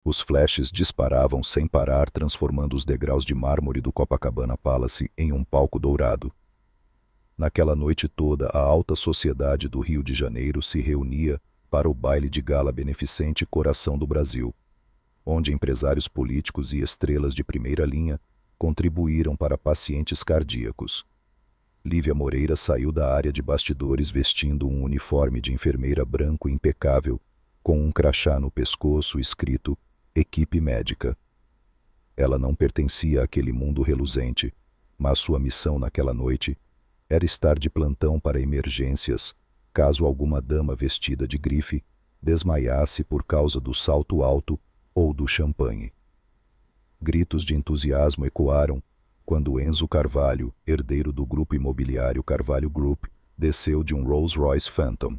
Os flashes disparavam sem parar, transformando os degraus de mármore do Copacabana Palace em um palco dourado. Naquela noite toda, a alta sociedade do Rio de Janeiro se reunia para o baile de gala beneficente Coração do Brasil, onde empresários políticos e estrelas de primeira linha contribuíram para pacientes cardíacos. Lívia Moreira saiu da área de bastidores vestindo um uniforme de enfermeira branco impecável, com um crachá no pescoço escrito Equipe Médica. Ela não pertencia àquele mundo reluzente, mas sua missão naquela noite era estar de plantão para emergências, caso alguma dama vestida de grife desmaiasse por causa do salto alto ou do champanhe. Gritos de entusiasmo ecoaram quando Enzo Carvalho, herdeiro do grupo imobiliário Carvalho Group, desceu de um Rolls-Royce Phantom.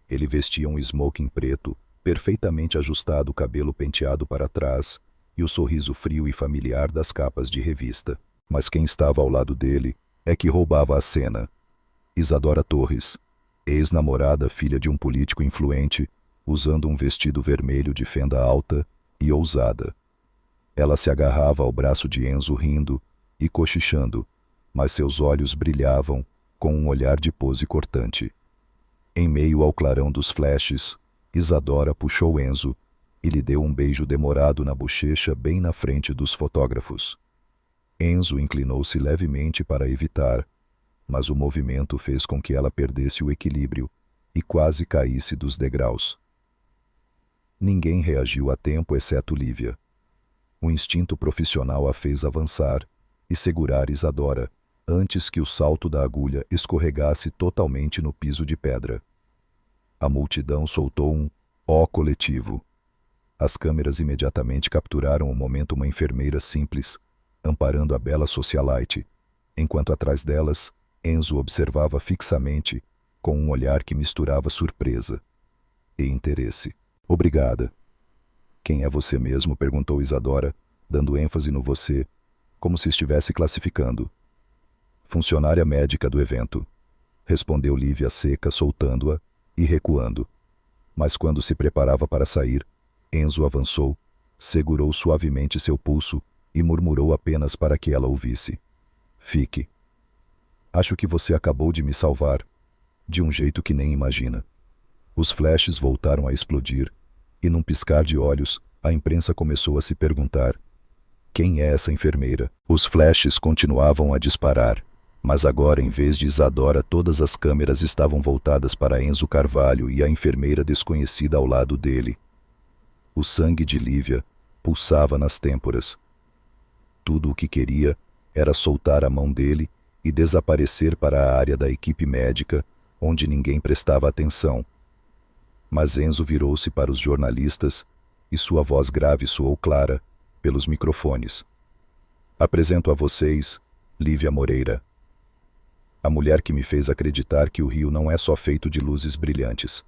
Ele vestia um smoking preto, perfeitamente ajustado, o cabelo penteado para trás e o sorriso frio e familiar das capas de revista. Mas quem estava ao lado dele é que roubava a cena. Isadora Torres, ex-namorada, filha de um político influente, usando um vestido vermelho de fenda alta e ousada. Ela se agarrava ao braço de Enzo rindo e cochichando, mas seus olhos brilhavam com um olhar de pose cortante. Em meio ao clarão dos flashes, Isadora puxou Enzo e lhe deu um beijo demorado na bochecha bem na frente dos fotógrafos. Enzo inclinou-se levemente para evitar, mas o movimento fez com que ela perdesse o equilíbrio e quase caísse dos degraus. Ninguém reagiu a tempo exceto Lívia. O instinto profissional a fez avançar e segurar Isadora antes que o salto da agulha escorregasse totalmente no piso de pedra. A multidão soltou um ó coletivo. As câmeras imediatamente capturaram o momento. Uma enfermeira simples, amparando a bela socialite, enquanto atrás delas, Enzo observava fixamente, com um olhar que misturava surpresa e interesse. Obrigada. Quem é você mesmo? Perguntou Isadora, dando ênfase no você, como se estivesse classificando. Funcionária médica do evento, respondeu Lívia seca, soltando-a e recuando. Mas quando se preparava para sair, Enzo avançou, segurou suavemente seu pulso e murmurou apenas para que ela ouvisse. Fique. Acho que você acabou de me salvar, de um jeito que nem imagina. Os flashes voltaram a explodir, e num piscar de olhos, a imprensa começou a se perguntar: quem é essa enfermeira? Os flashes continuavam a disparar, mas agora, em vez de Isadora, todas as câmeras estavam voltadas para Enzo Carvalho e a enfermeira desconhecida ao lado dele. O sangue de Lívia pulsava nas têmporas. Tudo o que queria era soltar a mão dele e desaparecer para a área da equipe médica, onde ninguém prestava atenção. Mas Enzo virou-se para os jornalistas e sua voz grave soou clara pelos microfones. Apresento a vocês Lívia Moreira, a mulher que me fez acreditar que o Rio não é só feito de luzes brilhantes.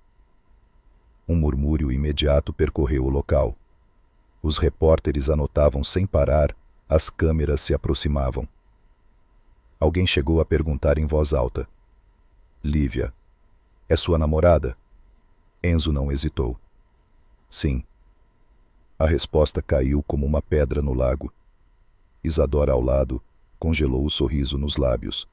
Um murmúrio imediato percorreu o local. Os repórteres anotavam sem parar, as câmeras se aproximavam. Alguém chegou a perguntar em voz alta: Lívia, é sua namorada? Enzo não hesitou. Sim. A resposta caiu como uma pedra no lago. Isadora, ao lado, congelou o sorriso nos lábios.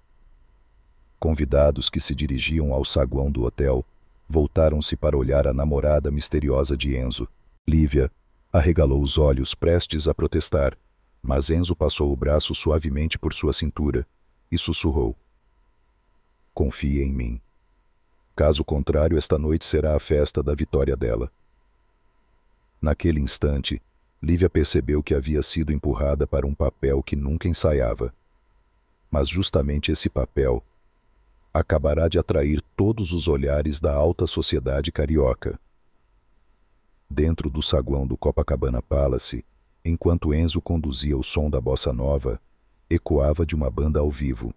Convidados que se dirigiam ao saguão do hotel voltaram-se para olhar a namorada misteriosa de Enzo. Lívia arregalou os olhos, prestes a protestar, mas Enzo passou o braço suavemente por sua cintura e sussurrou: confie em mim. Caso contrário, esta noite será a festa da vitória dela. Naquele instante, Lívia percebeu que havia sido empurrada para um papel que nunca ensaiava. Mas justamente esse papel acabará de atrair todos os olhares da alta sociedade carioca. Dentro do saguão do Copacabana Palace, enquanto Enzo conduzia o som da bossa nova, ecoava de uma banda ao vivo.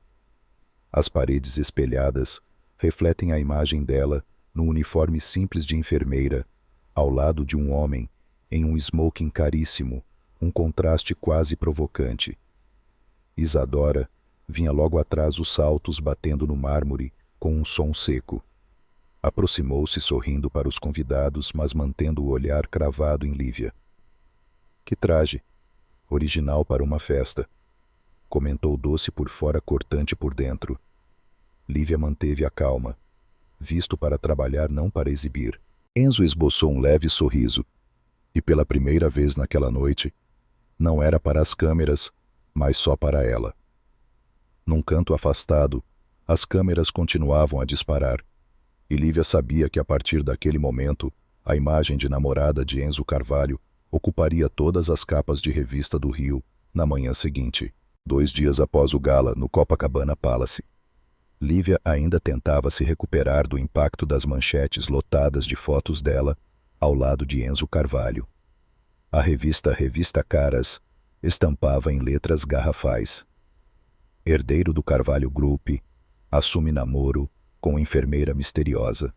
As paredes espelhadas refletem a imagem dela no uniforme simples de enfermeira, ao lado de um homem em um smoking caríssimo, um contraste quase provocante. Isadora vinha logo atrás, os saltos batendo no mármore com um som seco. Aproximou-se sorrindo para os convidados, mas mantendo o olhar cravado em Lívia. Que traje! Original para uma festa. Comentou doce por fora, cortante por dentro. Lívia manteve a calma. Visto para trabalhar, não para exibir. Enzo esboçou um leve sorriso. E pela primeira vez naquela noite, não era para as câmeras, mas só para ela. Num canto afastado, as câmeras continuavam a disparar. E Lívia sabia que a partir daquele momento, a imagem de namorada de Enzo Carvalho ocuparia todas as capas de revista do Rio na manhã seguinte, 2 dias após o gala no Copacabana Palace. Lívia ainda tentava se recuperar do impacto das manchetes lotadas de fotos dela ao lado de Enzo Carvalho. A Revista Caras estampava em letras garrafais: herdeiro do Carvalho Group assume namoro com enfermeira misteriosa.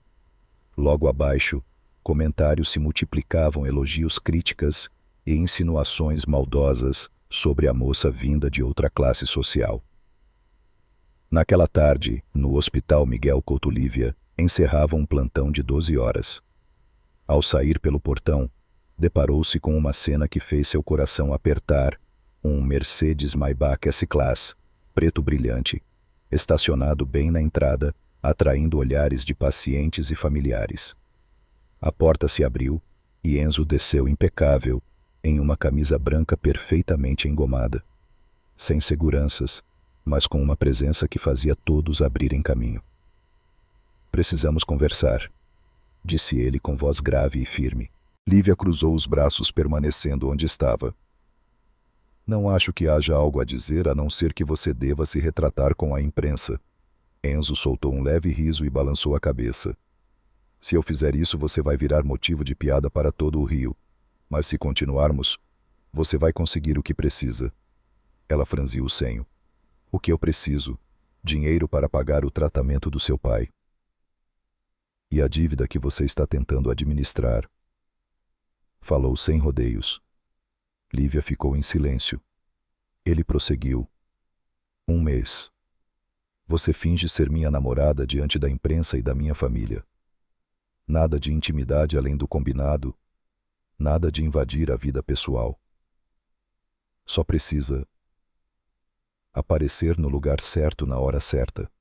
Logo abaixo, comentários se multiplicavam, elogios, críticas e insinuações maldosas sobre a moça vinda de outra classe social. Naquela tarde, no Hospital Miguel Couto, Lívia encerrava um plantão de 12 horas. Ao sair pelo portão, deparou-se com uma cena que fez seu coração apertar: um Mercedes Maybach S-Class, preto brilhante, estacionado bem na entrada, atraindo olhares de pacientes e familiares. A porta se abriu e Enzo desceu impecável, em uma camisa branca perfeitamente engomada. Sem seguranças, mas com uma presença que fazia todos abrirem caminho. Precisamos conversar, disse ele com voz grave e firme. Lívia cruzou os braços, permanecendo onde estava. Não acho que haja algo a dizer, a não ser que você deva se retratar com a imprensa. Enzo soltou um leve riso e balançou a cabeça. Se eu fizer isso, você vai virar motivo de piada para todo o Rio. Mas se continuarmos, você vai conseguir o que precisa. Ela franziu o senho. O que eu preciso? Dinheiro para pagar o tratamento do seu pai. E a dívida que você está tentando administrar. Falou sem rodeios. Lívia ficou em silêncio. Ele prosseguiu. 1 mês. Você finge ser minha namorada diante da imprensa e da minha família. Nada de intimidade além do combinado. Nada de invadir a vida pessoal. Só precisa aparecer no lugar certo na hora certa.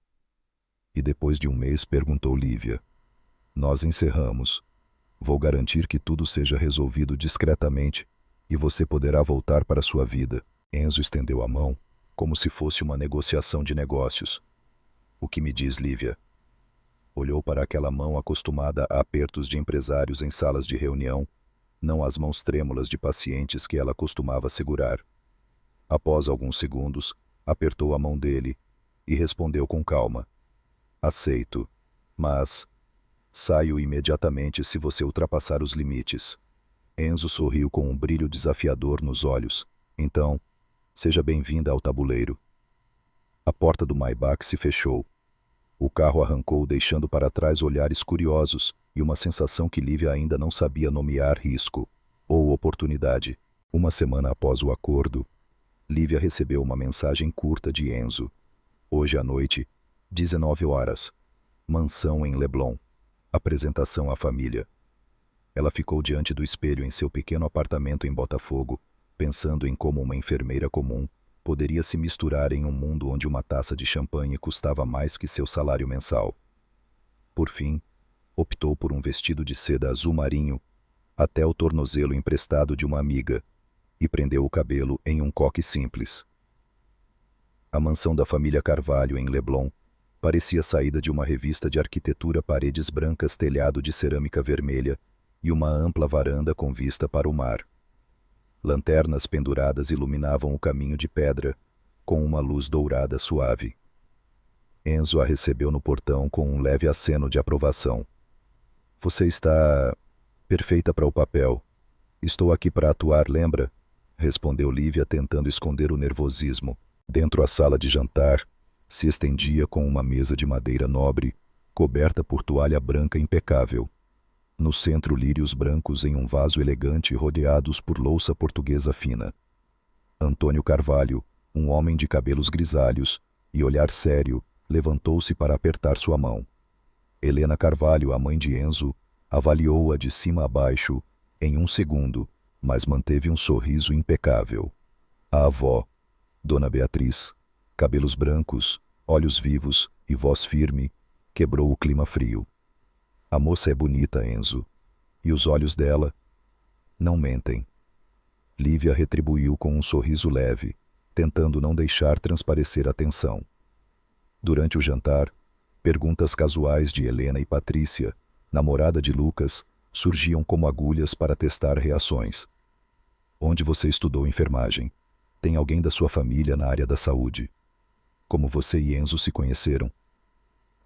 E depois de 1 mês, perguntou Lívia. Nós encerramos. Vou garantir que tudo seja resolvido discretamente e você poderá voltar para sua vida. Enzo estendeu a mão, como se fosse uma negociação de negócios. O que me diz, Lívia? Olhou para aquela mão acostumada a apertos de empresários em salas de reunião, não as mãos trêmulas de pacientes que ela costumava segurar. Após alguns segundos, apertou a mão dele e respondeu com calma. Aceito, mas saio imediatamente se você ultrapassar os limites. Enzo sorriu com um brilho desafiador nos olhos. Então, seja bem-vinda ao tabuleiro. A porta do Maybach se fechou. O carro arrancou, deixando para trás olhares curiosos e uma sensação que Lívia ainda não sabia nomear: risco ou oportunidade. 1 semana após o acordo, Lívia recebeu uma mensagem curta de Enzo. Hoje à noite, 19 horas. Mansão em Leblon. Apresentação à família. Ela ficou diante do espelho em seu pequeno apartamento em Botafogo, pensando em como uma enfermeira comum poderia se misturar em um mundo onde uma taça de champanhe custava mais que seu salário mensal. Por fim, optou por um vestido de seda azul marinho, até o tornozelo emprestado de uma amiga, e prendeu o cabelo em um coque simples. A mansão da família Carvalho em Leblon parecia saída de uma revista de arquitetura: paredes brancas, telhado de cerâmica vermelha e uma ampla varanda com vista para o mar. Lanternas penduradas iluminavam o caminho de pedra, com uma luz dourada suave. Enzo a recebeu no portão com um leve aceno de aprovação. Você está perfeita para o papel. Estou aqui para atuar, lembra? Respondeu Lívia, tentando esconder o nervosismo. Dentro a sala de jantar se estendia com uma mesa de madeira nobre, coberta por toalha branca impecável. No centro, lírios brancos em um vaso elegante, rodeados por louça portuguesa fina. Antônio Carvalho, um homem de cabelos grisalhos e olhar sério, levantou-se para apertar sua mão. Helena Carvalho, a mãe de Enzo, avaliou-a de cima a baixo, em 1 segundo, mas manteve um sorriso impecável. A avó, Dona Beatriz, cabelos brancos, olhos vivos e voz firme, quebrou o clima frio. A moça é bonita, Enzo. E os olhos dela? Não mentem. Lívia retribuiu com um sorriso leve, tentando não deixar transparecer a tensão. Durante o jantar, perguntas casuais de Helena e Patrícia, namorada de Lucas, surgiam como agulhas para testar reações. Onde você estudou enfermagem? Tem alguém da sua família na área da saúde? Como você e Enzo se conheceram?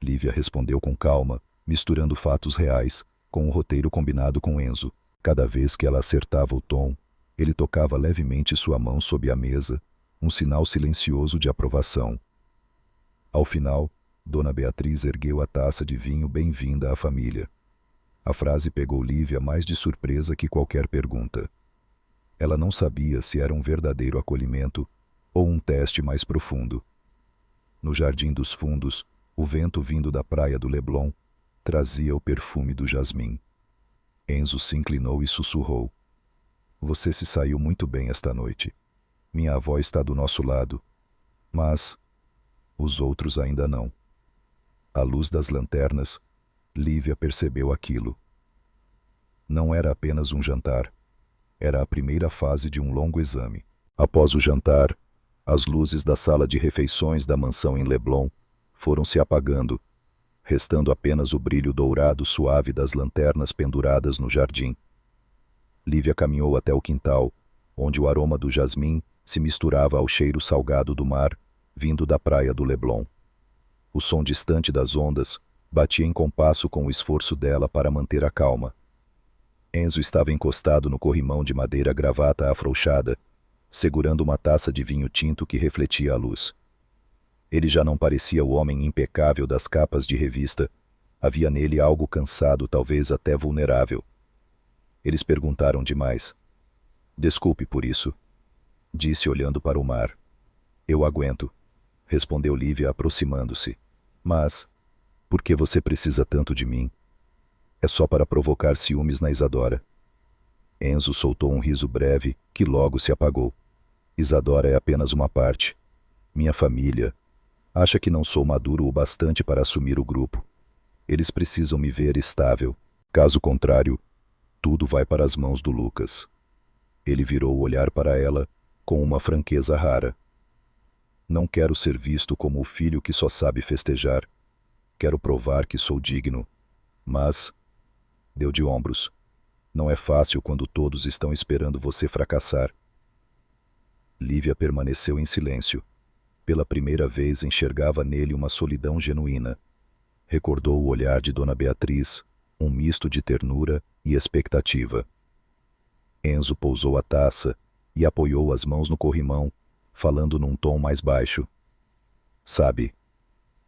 Lívia respondeu com calma, misturando fatos reais, com o roteiro combinado com Enzo. Cada vez que ela acertava o tom, ele tocava levemente sua mão sob a mesa, um sinal silencioso de aprovação. Ao final, Dona Beatriz ergueu a taça de vinho bem-vinda à família. A frase pegou Lívia mais de surpresa que qualquer pergunta. Ela não sabia se era um verdadeiro acolhimento ou um teste mais profundo. No jardim dos fundos, o vento vindo da praia do Leblon trazia o perfume do jasmim. Enzo se inclinou e sussurrou. Você se saiu muito bem esta noite. Minha avó está do nosso lado. Mas os outros ainda não. À luz das lanternas, Lívia percebeu aquilo. Não era apenas um jantar. Era a primeira fase de um longo exame. Após o jantar, as luzes da sala de refeições da mansão em Leblon foram se apagando, restando apenas o brilho dourado suave das lanternas penduradas no jardim. Lívia caminhou até o quintal, onde o aroma do jasmim se misturava ao cheiro salgado do mar, vindo da praia do Leblon. O som distante das ondas batia em compasso com o esforço dela para manter a calma. Enzo estava encostado no corrimão de madeira gravata afrouxada, segurando uma taça de vinho tinto que refletia a luz. Ele já não parecia o homem impecável das capas de revista. Havia nele algo cansado, talvez até vulnerável. Eles perguntaram demais. Desculpe por isso, disse olhando para o mar. Eu aguento, respondeu Lívia aproximando-se. Mas, por que você precisa tanto de mim? É só para provocar ciúmes na Isadora. Enzo soltou um riso breve, que logo se apagou. Isadora é apenas uma parte. Minha família acha que não sou maduro o bastante para assumir o grupo. Eles precisam me ver estável. Caso contrário, tudo vai para as mãos do Lucas. Ele virou o olhar para ela com uma franqueza rara. Não quero ser visto como o filho que só sabe festejar. Quero provar que sou digno. Mas deu de ombros. Não é fácil quando todos estão esperando você fracassar. Lívia permaneceu em silêncio. Pela primeira vez enxergava nele uma solidão genuína. Recordou o olhar de Dona Beatriz, um misto de ternura e expectativa. Enzo pousou a taça e apoiou as mãos no corrimão, falando num tom mais baixo. Sabe,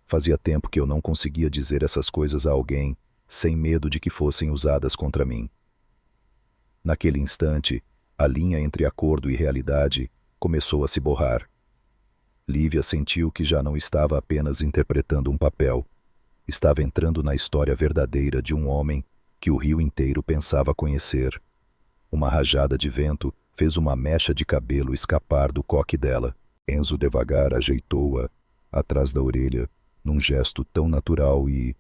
fazia tempo que eu não conseguia dizer essas coisas a alguém, sem medo de que fossem usadas contra mim. Naquele instante, a linha entre acordo e realidade começou a se borrar. Lívia sentiu que já não estava apenas interpretando um papel. Estava entrando na história verdadeira de um homem que o rio inteiro pensava conhecer. Uma rajada de vento fez uma mecha de cabelo escapar do coque dela. Enzo devagar ajeitou-a atrás da orelha, num gesto tão natural e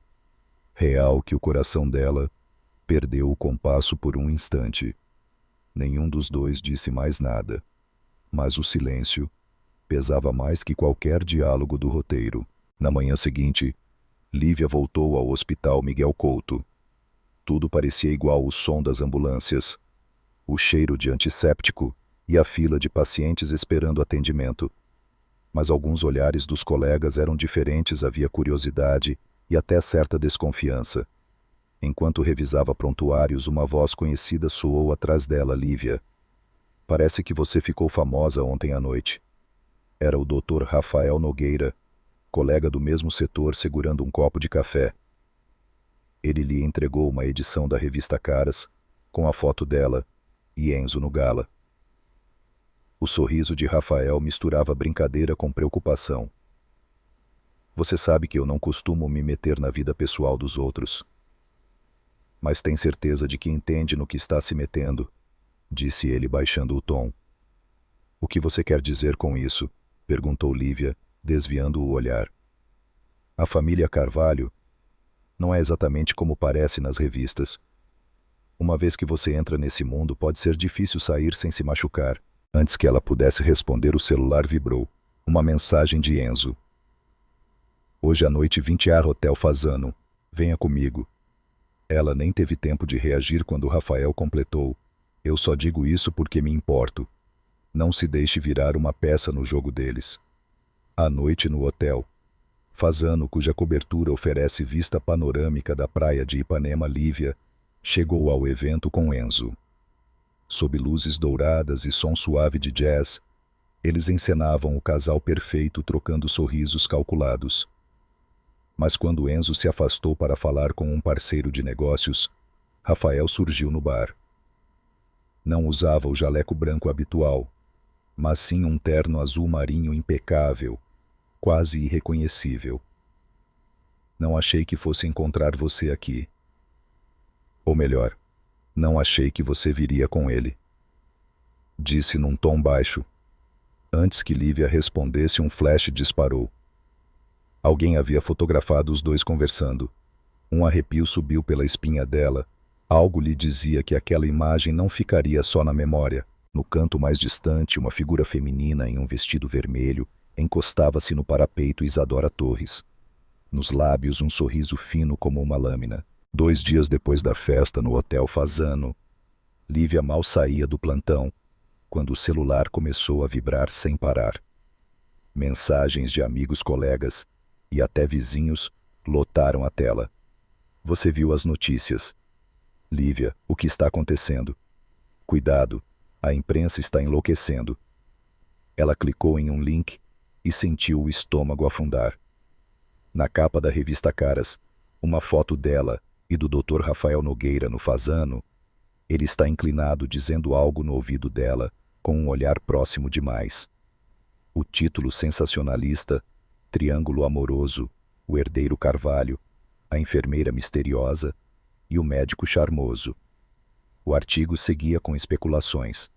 real que o coração dela perdeu o compasso por um instante. Nenhum dos dois disse mais nada, mas o silêncio pesava mais que qualquer diálogo do roteiro. Na manhã seguinte, Lívia voltou ao Hospital Miguel Couto. Tudo parecia igual ao som das ambulâncias, o cheiro de antisséptico e a fila de pacientes esperando atendimento. Mas alguns olhares dos colegas eram diferentes, havia curiosidade e até certa desconfiança. Enquanto revisava prontuários, uma voz conhecida soou atrás dela. Lívia, parece que você ficou famosa ontem à noite. Era o Dr. Rafael Nogueira, colega do mesmo setor, segurando um copo de café. Ele lhe entregou uma edição da revista Caras, com a foto dela e Enzo no gala. O sorriso de Rafael misturava brincadeira com preocupação. Você sabe que eu não costumo me meter na vida pessoal dos outros. Mas tem certeza de que entende no que está se metendo? disse ele baixando o tom. O que você quer dizer com isso? Perguntou Lívia, desviando o olhar. A família Carvalho não é exatamente como parece nas revistas. Uma vez que você entra nesse mundo, pode ser difícil sair sem se machucar. Antes que ela pudesse responder, o celular vibrou. Uma mensagem de Enzo. Hoje à noite 20 Hotel Fasano. Venha comigo. Ela nem teve tempo de reagir quando Rafael completou. Eu só digo isso porque me importo. Não se deixe virar uma peça no jogo deles. À noite no hotel Fasano, cuja cobertura oferece vista panorâmica da praia de Ipanema, Lívia chegou ao evento com Enzo. Sob luzes douradas e som suave de jazz, eles encenavam o casal perfeito trocando sorrisos calculados. Mas quando Enzo se afastou para falar com um parceiro de negócios, Rafael surgiu no bar. Não usava o jaleco branco habitual, mas sim um terno azul marinho impecável, quase irreconhecível. Não achei que fosse encontrar você aqui. Ou melhor, não achei que você viria com ele. Disse num tom baixo. Antes que Lívia respondesse, um flash disparou. Alguém havia fotografado os dois conversando. Um arrepio subiu pela espinha dela. Algo lhe dizia que aquela imagem não ficaria só na memória. No canto mais distante, uma figura feminina em um vestido vermelho encostava-se no parapeito Isadora Torres. Nos lábios, um sorriso fino como uma lâmina. 2 dias depois da festa no Hotel Fasano, Lívia mal saía do plantão, quando o celular começou a vibrar sem parar. Mensagens de amigos, colegas e até vizinhos lotaram a tela. Você viu as notícias. Lívia, o que está acontecendo? Cuidado, a imprensa está enlouquecendo. Ela clicou em um link e sentiu o estômago afundar. Na capa da revista Caras, uma foto dela e do Dr. Rafael Nogueira no Fasano. Ele está inclinado dizendo algo no ouvido dela, com um olhar próximo demais. O título sensacionalista, Triângulo Amoroso, o herdeiro Carvalho, a enfermeira misteriosa e o médico charmoso. O artigo seguia com especulações.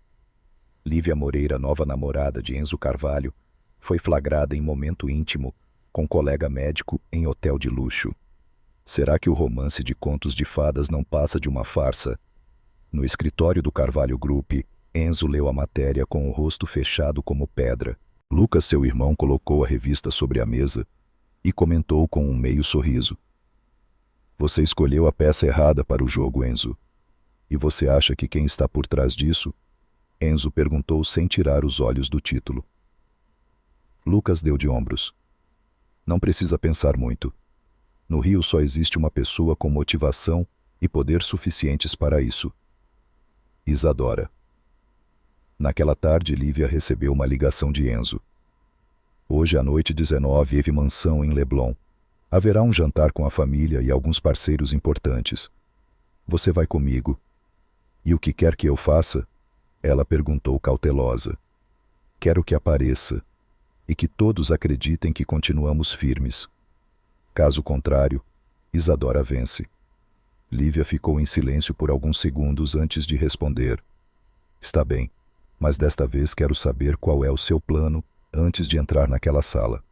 Lívia Moreira, nova namorada de Enzo Carvalho, foi flagrada em momento íntimo com colega médico em hotel de luxo. Será que o romance de contos de fadas não passa de uma farsa? No escritório do Carvalho Group, Enzo leu a matéria com o rosto fechado como pedra. Lucas, seu irmão, colocou a revista sobre a mesa e comentou com um meio sorriso. Você escolheu a peça errada para o jogo, Enzo. E você acha que quem está por trás disso? Enzo perguntou sem tirar os olhos do título. Lucas deu de ombros. Não precisa pensar muito. No Rio só existe uma pessoa com motivação e poder suficientes para isso. Isadora. Naquela tarde, Lívia recebeu uma ligação de Enzo. Hoje à noite 19, Eve Mansão em Leblon. Haverá um jantar com a família e alguns parceiros importantes. Você vai comigo. E o que quer que eu faça? Ela perguntou cautelosa. Quero que apareça e que todos acreditem que continuamos firmes. Caso contrário, Isadora vence. Lívia ficou em silêncio por alguns segundos antes de responder. Está bem, mas desta vez quero saber qual é o seu plano antes de entrar naquela sala.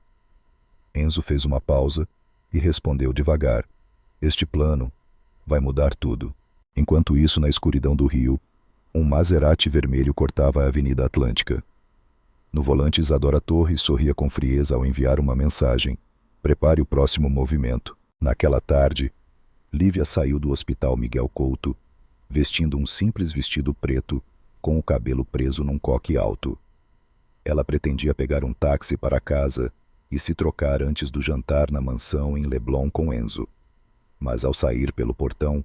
Enzo fez uma pausa e respondeu devagar. Este plano vai mudar tudo. Enquanto isso, na escuridão do rio, um Maserati vermelho cortava a Avenida Atlântica. No volante, Isadora Torres sorria com frieza ao enviar uma mensagem. Prepare o próximo movimento. Naquela tarde, Lívia saiu do Hospital Miguel Couto, vestindo um simples vestido preto, com o cabelo preso num coque alto. Ela pretendia pegar um táxi para casa e se trocar antes do jantar na mansão em Leblon com Enzo. Mas ao sair pelo portão,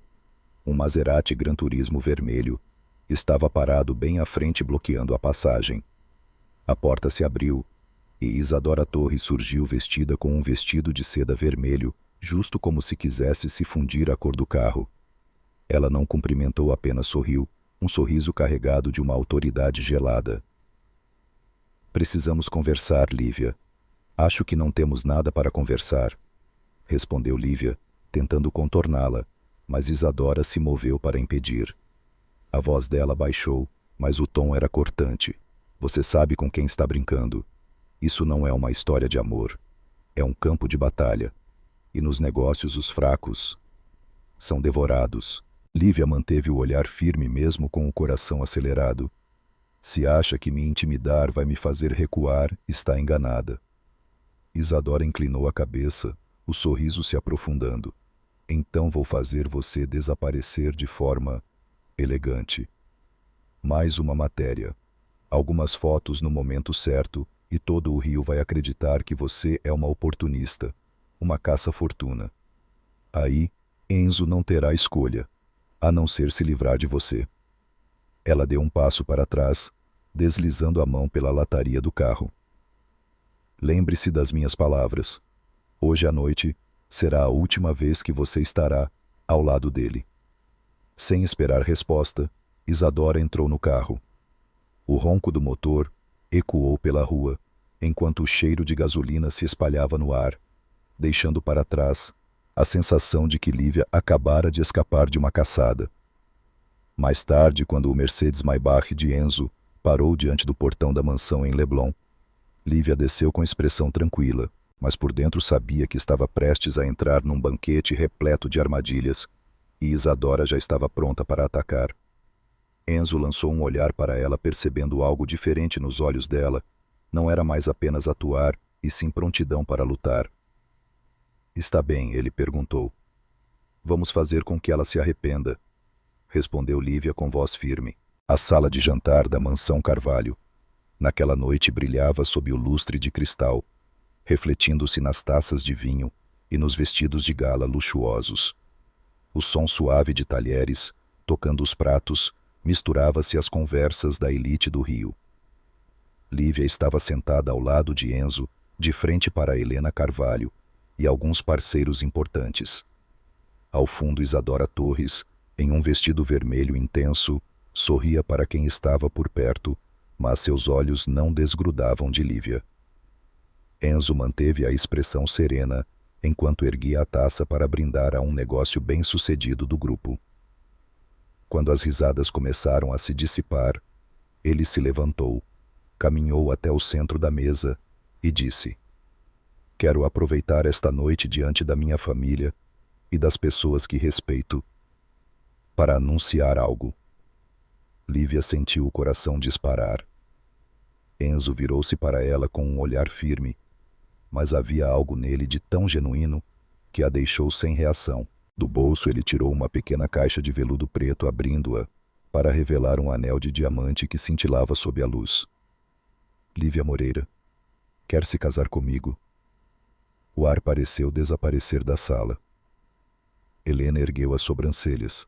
um Maserati Gran Turismo vermelho estava parado bem à frente bloqueando a passagem. A porta se abriu e Isadora Torres surgiu vestida com um vestido de seda vermelho, justo como se quisesse se fundir à cor do carro. Ela não cumprimentou, apenas sorriu, um sorriso carregado de uma autoridade gelada. Precisamos conversar, Lívia. Acho que não temos nada para conversar, respondeu Lívia, tentando contorná-la, mas Isadora se moveu para impedir. A voz dela baixou Mas o tom era cortante. Você sabe com quem está brincando. Isso não é uma história de amor. É um campo de batalha. E nos negócios os fracos são devorados. Lívia manteve o olhar firme mesmo com o coração acelerado. Se acha que me intimidar vai me fazer recuar, está enganada. Isadora inclinou a cabeça, o sorriso se aprofundando. Então vou fazer você desaparecer de forma elegante. Mais uma matéria. Algumas fotos no momento certo, e todo o Rio vai acreditar que você é uma oportunista, uma caça-fortuna. Aí, Enzo não terá escolha, a não ser se livrar de você. Ela deu um passo para trás, deslizando a mão pela lataria do carro. Lembre-se das minhas palavras. Hoje à noite será a última vez que você estará ao lado dele. Sem esperar resposta, Isadora entrou no carro. O ronco do motor ecoou pela rua, enquanto o cheiro de gasolina se espalhava no ar, deixando para trás a sensação de que Lívia acabara de escapar de uma caçada. Mais tarde, quando o Mercedes-Maybach de Enzo parou diante do portão da mansão em Leblon, Lívia desceu com expressão tranquila, mas por dentro sabia que estava prestes a entrar num banquete repleto de armadilhas, e Isadora já estava pronta para atacar. Enzo lançou um olhar para ela, percebendo algo diferente nos olhos dela. Não era mais apenas atuar, e sim prontidão para lutar. Está bem, ele perguntou. Vamos fazer com que ela se arrependa, respondeu Lívia com voz firme. A sala de jantar da mansão Carvalho, naquela noite, brilhava sob o lustre de cristal, refletindo-se nas taças de vinho e nos vestidos de gala luxuosos. O som suave de talheres, tocando os pratos, misturava-se às conversas da elite do Rio. Lívia estava sentada ao lado de Enzo, de frente para Helena Carvalho e alguns parceiros importantes. Ao fundo, Isadora Torres, em um vestido vermelho intenso, sorria para quem estava por perto, mas seus olhos não desgrudavam de Lívia. Enzo manteve a expressão serena, enquanto erguia a taça para brindar a um negócio bem-sucedido do grupo. Quando as risadas começaram a se dissipar, ele se levantou, caminhou até o centro da mesa e disse: Quero aproveitar esta noite diante da minha família e das pessoas que respeito para anunciar algo. Lívia sentiu o coração disparar. Enzo virou-se para ela com um olhar firme, mas havia algo nele de tão genuíno que a deixou sem reação. Do bolso ele tirou uma pequena caixa de veludo preto, abrindo-a para revelar um anel de diamante que cintilava sob a luz. Lívia Moreira, quer se casar comigo? O ar pareceu desaparecer da sala. Helena ergueu as sobrancelhas.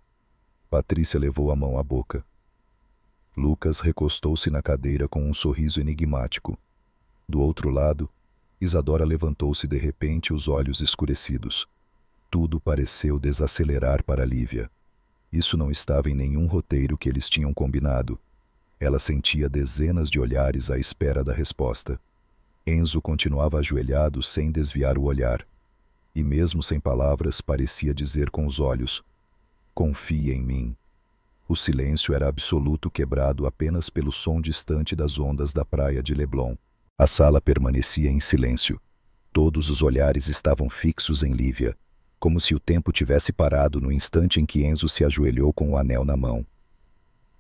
Patrícia levou a mão à boca. Lucas recostou-se na cadeira com um sorriso enigmático. Do outro lado, Isadora levantou-se de repente, os olhos escurecidos. Tudo pareceu desacelerar para Lívia. Isso não estava em nenhum roteiro que eles tinham combinado. Ela sentia dezenas de olhares à espera da resposta. Enzo continuava ajoelhado sem desviar o olhar. E mesmo sem palavras, parecia dizer com os olhos: Confie em mim. O silêncio era absoluto, quebrado apenas pelo som distante das ondas da praia de Leblon. A sala permanecia em silêncio. Todos os olhares estavam fixos em Lívia, como se o tempo tivesse parado no instante em que Enzo se ajoelhou com o anel na mão.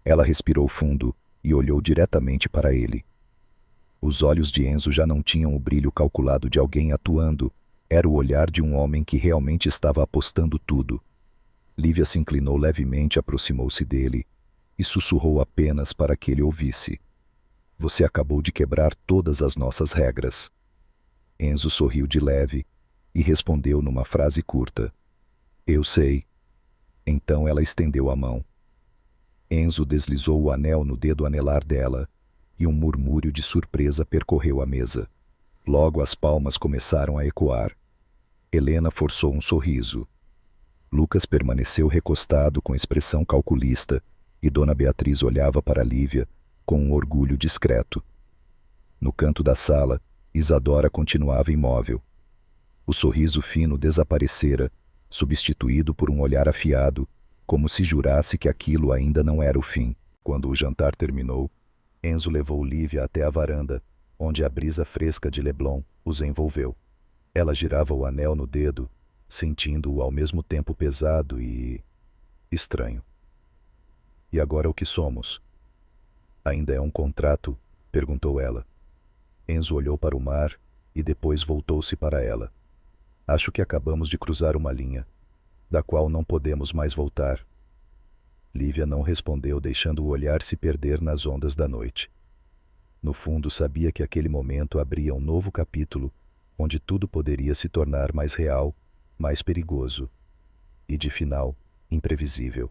Ela respirou fundo e olhou diretamente para ele. Os olhos de Enzo já não tinham o brilho calculado de alguém atuando. Era o olhar de um homem que realmente estava apostando tudo. Lívia se inclinou levemente, aproximou-se dele e sussurrou apenas para que ele ouvisse: Você acabou de quebrar todas as nossas regras. Enzo sorriu de leve e respondeu numa frase curta: Eu sei. Então ela estendeu a mão. Enzo deslizou o anel no dedo anelar dela e um murmúrio de surpresa percorreu a mesa. Logo as palmas começaram a ecoar. Helena forçou um sorriso. Lucas permaneceu recostado com expressão calculista e Dona Beatriz olhava para Lívia com um orgulho discreto. No canto da sala, Isadora continuava imóvel. O sorriso fino desaparecera, substituído por um olhar afiado, como se jurasse que aquilo ainda não era o fim. Quando o jantar terminou, Enzo levou Lívia até a varanda, onde a brisa fresca de Leblon os envolveu. Ela girava o anel no dedo, sentindo-o ao mesmo tempo pesado e estranho. E agora o que somos? Ainda é um contrato? Perguntou ela. Enzo olhou para o mar e depois voltou-se para ela. Acho que acabamos de cruzar uma linha, da qual não podemos mais voltar. Lívia não respondeu, deixando o olhar se perder nas ondas da noite. No fundo, sabia que aquele momento abria um novo capítulo, onde tudo poderia se tornar mais real, mais perigoso e, de final, imprevisível.